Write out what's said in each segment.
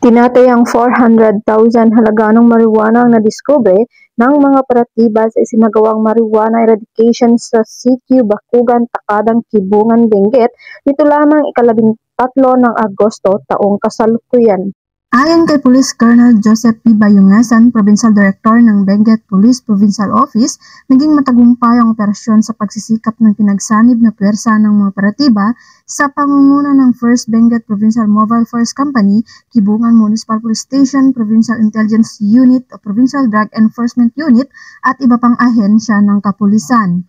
Tinatayang 400,000 halaga ng marijuana ang nadiskubre ng mga operatiba sa isinagawang marijuana eradication sa sitio Bakugan, Takadang, Kibungan, Benguet nito lamang ika-13 ng Agosto taong kasalukuyan. Ayon kay Police Colonel Joseph P. Bayungasan, Provincial Director ng Benguet Police Provincial Office, naging matagumpay ang operasyon sa pagsisikap ng pinagsanib na puwersa ng mga operatiba sa pangunguna ng 1st Benguet Provincial Mobile Force Company, Kibungan Municipal Police Station, Provincial Intelligence Unit o Provincial Drug Enforcement Unit at iba pang ahensya ng kapulisan.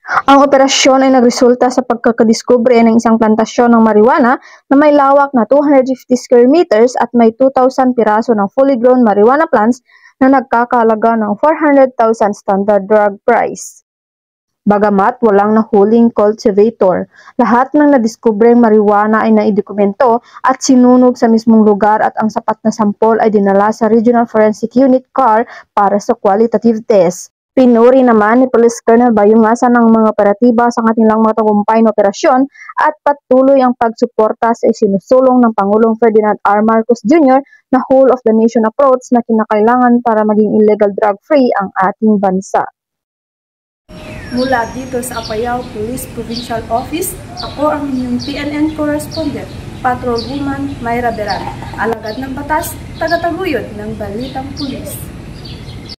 Ang operasyon ay nagresulta sa pagkakadiskubre ng isang plantasyon ng marijuana na may lawak na 250 square meters at may 2,000 piraso ng fully grown marijuana plants na nagkakahalaga ng 400,000 standard drug price. Bagamat walang nahuling cultivator, lahat ng nadiskubreng marijuana ay naidokumento at sinunog sa mismong lugar at ang sapat na sampol ay dinala sa Regional Forensic Unit CAR para sa qualitative test. Pinuri naman ni Police Colonel Bayungasan ng mga operatiba sa kanilang matagumpay na operasyon at patuloy ang pagsuporta sa isinusulong ng Pangulong Ferdinand R. Marcos Jr. na whole of the nation approach na kinakailangan para maging illegal drug-free ang ating bansa. Mula dito sa Apayao Police Provincial Office, ako ang inyong PNN correspondent, Patrol Woman Mayra Beran, alagad ng batas, tagataguyod ng Balitang Pulis.